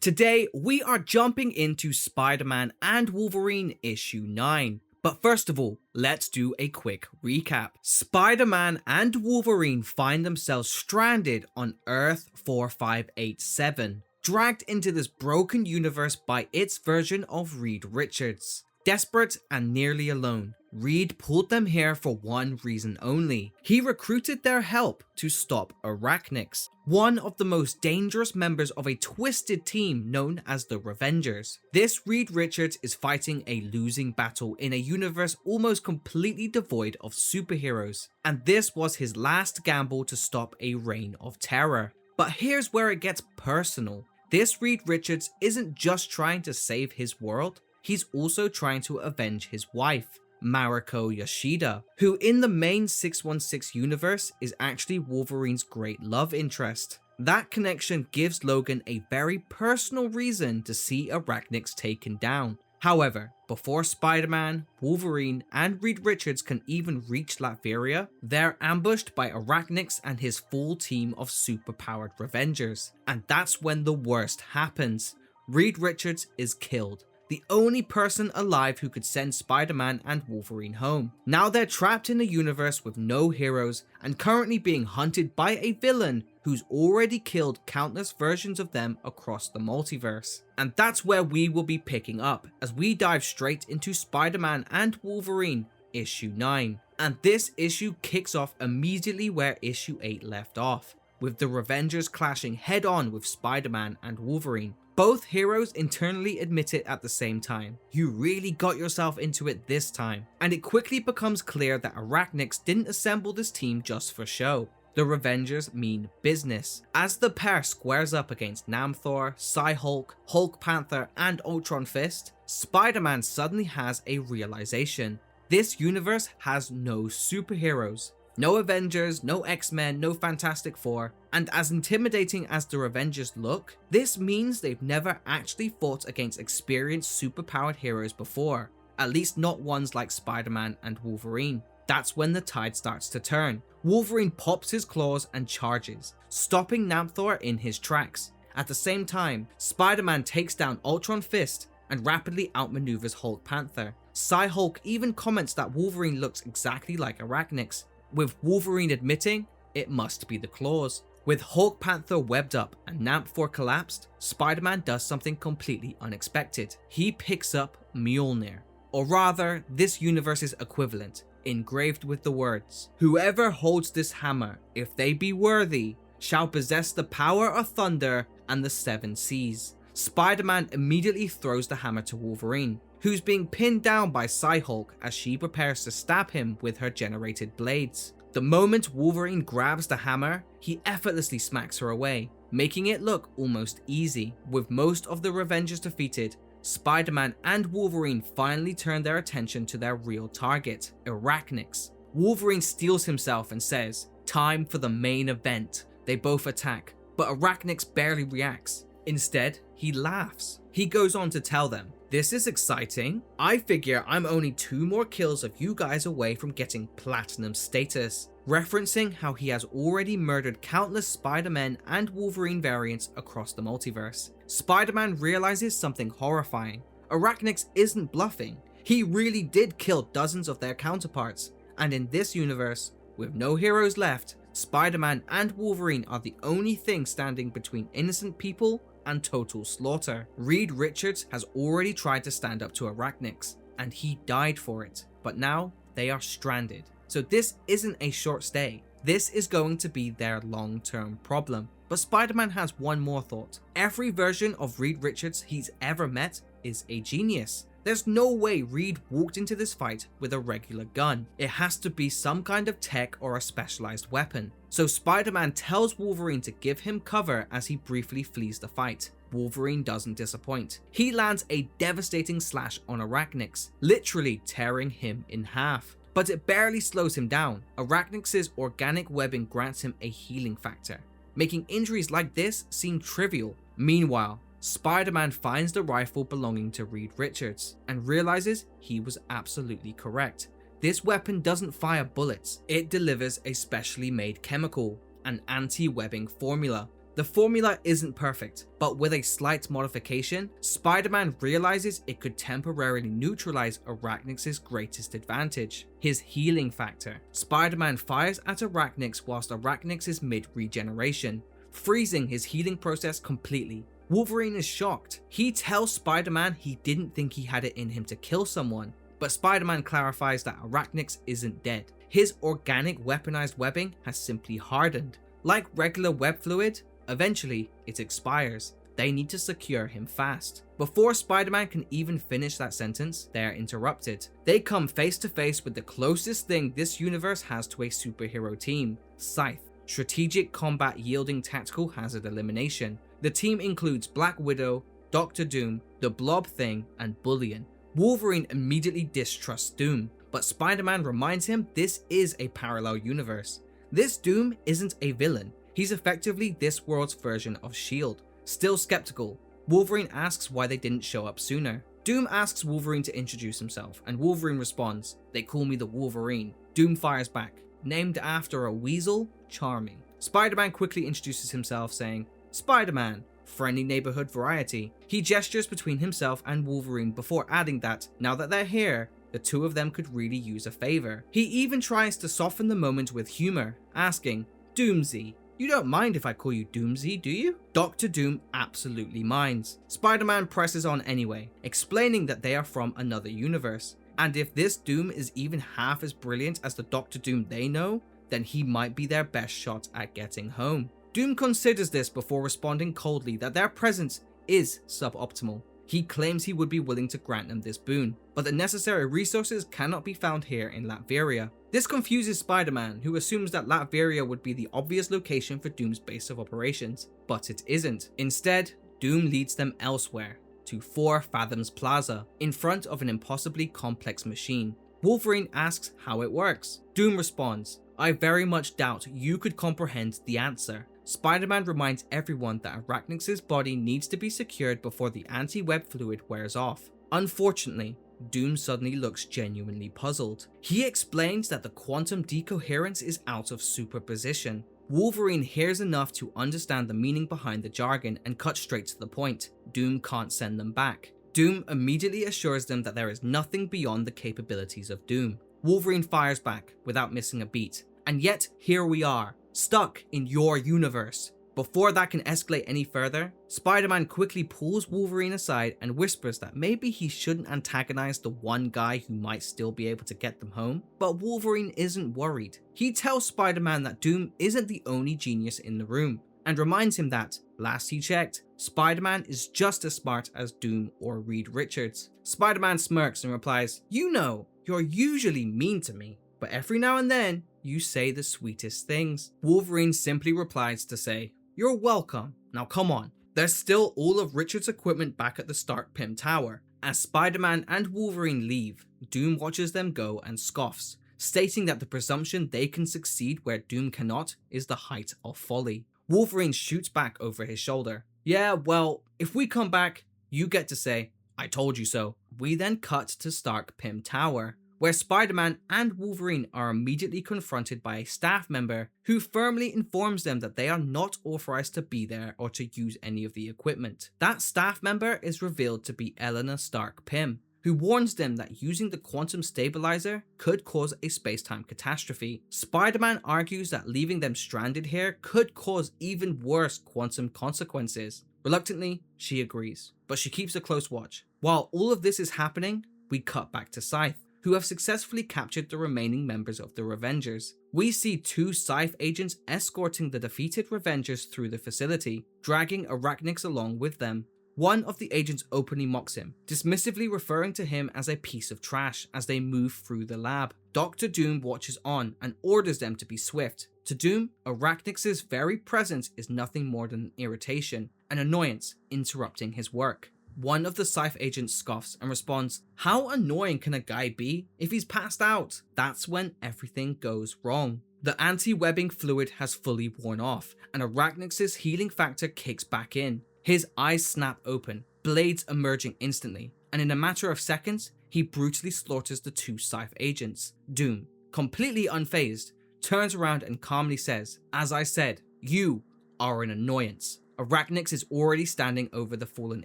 Today, we are jumping into Spider-Man and Wolverine Issue 9. But first of all, let's do a quick recap. Spider-Man and Wolverine find themselves stranded on Earth-616, dragged into this broken universe by its version of Reed Richards. Desperate and nearly alone, Reed pulled them here for one reason only. He recruited their help to stop Arachnix, one of the most dangerous members of a twisted team known as the Revengers. This Reed Richards is fighting a losing battle in a universe almost completely devoid of superheroes, and this was his last gamble to stop a reign of terror. But here's where it gets personal. This Reed Richards isn't just trying to save his world, he's also trying to avenge his wife, Mariko Yoshida, who in the main 616 universe is actually Wolverine's great love interest. That connection gives Logan a very personal reason to see Arachnix taken down. However, before Spider-Man, Wolverine, and Reed Richards can even reach Latveria, they're ambushed by Arachnix and his full team of superpowered Revengers. And that's when the worst happens. Reed Richards is killed, the only person alive who could send Spider-Man and Wolverine home. Now they're trapped in a universe with no heroes and currently being hunted by a villain who's already killed countless versions of them across the multiverse. And that's where we will be picking up as we dive straight into Spider-Man and Wolverine Issue 9. And this issue kicks off immediately where Issue 8 left off, with the Revengers clashing head on with Spider-Man and Wolverine. Both heroes internally admit it at the same time. You really got yourself into it this time. And it quickly becomes clear that Arachnix didn't assemble this team just for show. The Revengers mean business. As the pair squares up against Namthor, Psy-Hulk, Hulk Panther, and Ultron Fist, Spider-Man suddenly has a realization. This universe has no superheroes. No Avengers, no X-Men, no Fantastic Four, and as intimidating as the Revengers look, this means they've never actually fought against experienced superpowered heroes before, at least not ones like Spider-Man and Wolverine. That's when the tide starts to turn. Wolverine pops his claws and charges, stopping Namthor in his tracks. At the same time, Spider-Man takes down Ultron Fist and rapidly outmaneuvers Hulk Panther. Psy-Hulk even comments that Wolverine looks exactly like Arachnix, with Wolverine admitting it must be the claws. With Hulk Panther webbed up and Namthor collapsed, Spider-Man does something completely unexpected. He picks up Mjolnir, or rather, this universe's equivalent, engraved with the words, "Whoever holds this hammer, if they be worthy, shall possess the power of thunder and the seven seas." Spider-Man immediately throws the hammer to Wolverine, who's being pinned down by Psy-Hulk as she prepares to stab him with her generated blades. The moment Wolverine grabs the hammer, he effortlessly smacks her away, making it look almost easy. With most of the Revengers defeated, Spider-Man and Wolverine finally turn their attention to their real target, Arachnix. Wolverine steels himself and says, "Time for the main event." They both attack, but Arachnix barely reacts. Instead, he laughs. He goes on to tell them, "This is exciting. I figure I'm only 2 more kills of you guys away from getting platinum status," referencing how he has already murdered countless Spider-Man and Wolverine variants across the multiverse. Spider-Man realizes something horrifying. Arachnix isn't bluffing. He really did kill dozens of their counterparts, and in this universe, with no heroes left, Spider-Man and Wolverine are the only thing standing between innocent people and total slaughter. Reed Richards has already tried to stand up to Arachnix, and he died for it, but now they are stranded. So this isn't a short stay. This is going to be their long-term problem. But Spider-Man has one more thought. Every version of Reed Richards he's ever met is a genius. There's no way Reed walked into this fight with a regular gun. It has to be some kind of tech or a specialized weapon. So Spider-Man tells Wolverine to give him cover as he briefly flees the fight. Wolverine doesn't disappoint. He lands a devastating slash on Arachnix, literally tearing him in half. But it barely slows him down. Arachnix's organic webbing grants him a healing factor, making injuries like this seem trivial. Meanwhile, Spider-Man finds the rifle belonging to Reed Richards and realizes he was absolutely correct. This weapon doesn't fire bullets, it delivers a specially made chemical, an anti-webbing formula. The formula isn't perfect, but with a slight modification, Spider-Man realizes it could temporarily neutralize Arachnix's greatest advantage, his healing factor. Spider-Man fires at Arachnix whilst Arachnix is mid-regeneration, freezing his healing process completely. Wolverine is shocked. He tells Spider-Man he didn't think he had it in him to kill someone, but Spider-Man clarifies that Arachnix isn't dead. His organic weaponized webbing has simply hardened. Like regular web fluid, eventually it expires. They need to secure him fast. Before Spider-Man can even finish that sentence, they are interrupted. They come face to face with the closest thing this universe has to a superhero team, Scythe. Strategic combat yielding tactical hazard elimination. The team includes Black Widow, Doctor Doom, the Blob Thing, and Bullion. Wolverine immediately distrusts Doom, but Spider-Man reminds him this is a parallel universe. This Doom isn't a villain, he's effectively this world's version of S.H.I.E.L.D. Still skeptical, Wolverine asks why they didn't show up sooner. Doom asks Wolverine to introduce himself, and Wolverine responds, "They call me the Wolverine." Doom fires back, "Named after a weasel? Charming." Spider-Man quickly introduces himself saying, "Spider-Man, friendly neighborhood variety." He gestures between himself and Wolverine before adding that, now that they're here, the two of them could really use a favor. He even tries to soften the moment with humor, asking, "Doomsy, you don't mind if I call you Doomsy, do you?" Doctor Doom absolutely minds. Spider-Man presses on anyway, explaining that they are from another universe, and if this Doom is even half as brilliant as the Doctor Doom they know, then he might be their best shot at getting home. Doom considers this before responding coldly that their presence is suboptimal. He claims he would be willing to grant them this boon, but the necessary resources cannot be found here in Latveria. This confuses Spider-Man, who assumes that Latveria would be the obvious location for Doom's base of operations, but it isn't. Instead, Doom leads them elsewhere, to 4 Fathoms Plaza, in front of an impossibly complex machine. Wolverine asks how it works. Doom responds, "I very much doubt you could comprehend the answer." Spider-Man reminds everyone that Arachnix's body needs to be secured before the anti-web fluid wears off. Unfortunately, Doom suddenly looks genuinely puzzled. He explains that the quantum decoherence is out of superposition. Wolverine hears enough to understand the meaning behind the jargon and cuts straight to the point. Doom can't send them back. Doom immediately assures them that there is nothing beyond the capabilities of Doom. Wolverine fires back without missing a beat. And yet, here we are, stuck in your universe. Before that can escalate any further, Spider-Man quickly pulls Wolverine aside and whispers that maybe he shouldn't antagonize the one guy who might still be able to get them home. But Wolverine isn't worried. He tells Spider-Man that Doom isn't the only genius in the room, and reminds him that, last he checked, Spider-Man is just as smart as Doom or Reed Richards. Spider-Man smirks and replies, "You know, you're usually mean to me, but every now and then, you say the sweetest things." Wolverine simply replies to say, "You're welcome. Now come on." There's still all of Richards' equipment back at the Stark-Pym tower. As Spider-Man and Wolverine leave, Doom watches them go and scoffs, stating that the presumption they can succeed where Doom cannot is the height of folly. Wolverine shoots back over his shoulder, "Yeah, well, if we come back, you get to say, 'I told you so.'" We then cut to Stark-Pym Tower, where Spider-Man and Wolverine are immediately confronted by a staff member who firmly informs them that they are not authorized to be there or to use any of the equipment. That staff member is revealed to be Eleanor Stark-Pym, who warns them that using the quantum stabilizer could cause a space-time catastrophe. Spider-Man argues that leaving them stranded here could cause even worse quantum consequences. Reluctantly, she agrees, but she keeps a close watch. While all of this is happening, we cut back to Scythe, who have successfully captured the remaining members of the Revengers. We see 2 Scythe agents escorting the defeated Revengers through the facility, dragging Arachnix along with them. One of the agents openly mocks him, dismissively referring to him as a piece of trash as they move through the lab. Dr. Doom watches on and orders them to be swift. To Doom, Arachnix's very presence is nothing more than an irritation, an annoyance interrupting his work. One of the Scythe agents scoffs and responds, "How annoying can a guy be if he's passed out?" That's when everything goes wrong. The anti-webbing fluid has fully worn off, and Arachnix's healing factor kicks back in. His eyes snap open, blades emerging instantly, and in a matter of seconds, he brutally slaughters the 2 Scythe agents. Doom, completely unfazed, turns around and calmly says, "As I said, you are an annoyance. Arachnix is already standing over the fallen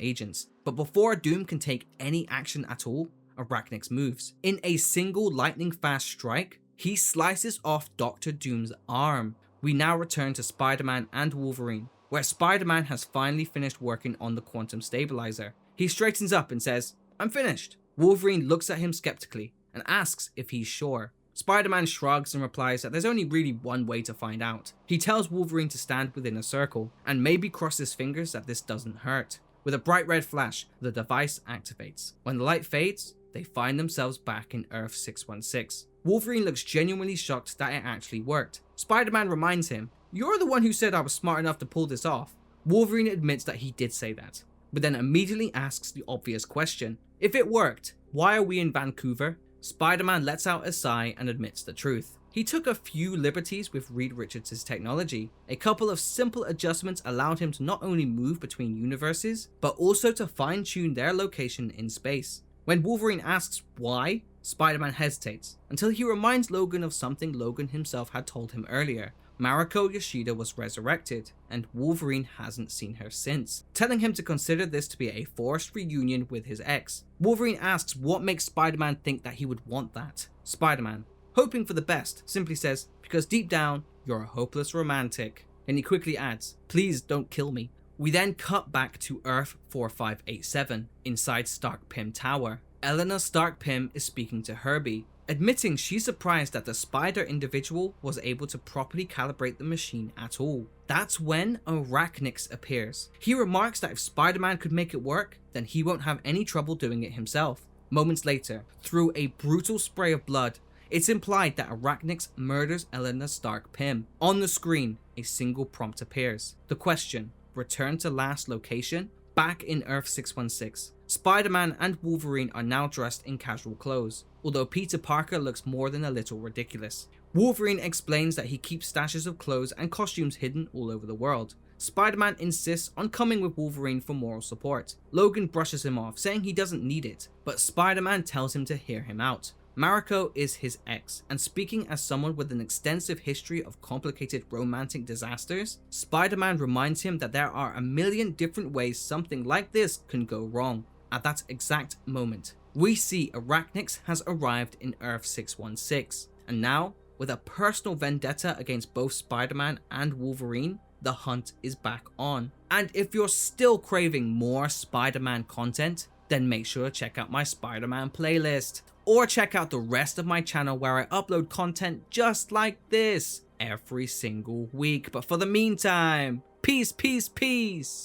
agents, but before Doom can take any action at all, Arachnix moves. In a single lightning-fast strike, he slices off Dr. Doom's arm. We now return to Spider-Man and Wolverine, where Spider-Man has finally finished working on the quantum stabilizer. He straightens up and says, "I'm finished." Wolverine looks at him skeptically and asks if he's sure. Spider-Man shrugs and replies that there's only really one way to find out. He tells Wolverine to stand within a circle and maybe cross his fingers that this doesn't hurt. With a bright red flash, the device activates. When the light fades, they find themselves back in Earth-616. Wolverine looks genuinely shocked that it actually worked. Spider-Man reminds him, "You're the one who said I was smart enough to pull this off." Wolverine admits that he did say that, but then immediately asks the obvious question. If it worked, why are we in Vancouver? Spider-Man lets out a sigh and admits the truth. He took a few liberties with Reed Richards' technology. A couple of simple adjustments allowed him to not only move between universes, but also to fine-tune their location in space. When Wolverine asks why, Spider-Man hesitates, until he reminds Logan of something Logan himself had told him earlier. Mariko Yoshida was resurrected, and Wolverine hasn't seen her since, telling him to consider this to be a forced reunion with his ex. Wolverine asks what makes Spider-Man think that he would want that. Spider-Man, hoping for the best, simply says, "Because deep down, you're a hopeless romantic." And he quickly adds, "Please don't kill me." We then cut back to Earth 4587, inside Stark-Pym Tower. Eleanor Stark-Pym is speaking to Herbie, admitting she's surprised that the spider individual was able to properly calibrate the machine at all. That's when Arachnix appears. He remarks that if Spider-Man could make it work, then he won't have any trouble doing it himself. Moments later, through a brutal spray of blood, it's implied that Arachnix murders Eleanor Stark-Pym. On the screen, a single prompt appears. The question, return to last location? Back in Earth-616, Spider-Man and Wolverine are now dressed in casual clothes, although Peter Parker looks more than a little ridiculous. Wolverine explains that he keeps stashes of clothes and costumes hidden all over the world. Spider-Man insists on coming with Wolverine for moral support. Logan brushes him off, saying he doesn't need it, but Spider-Man tells him to hear him out. Mariko is his ex, and speaking as someone with an extensive history of complicated romantic disasters, Spider-Man reminds him that there are a million different ways something like this can go wrong. At that exact moment, we see Arachnix has arrived in Earth-616, and now, with a personal vendetta against both Spider-Man and Wolverine, the hunt is back on. And if you're still craving more Spider-Man content, then make sure to check out my Spider-Man playlist, or check out the rest of my channel where I upload content just like this every single week. But for the meantime, peace, peace, peace!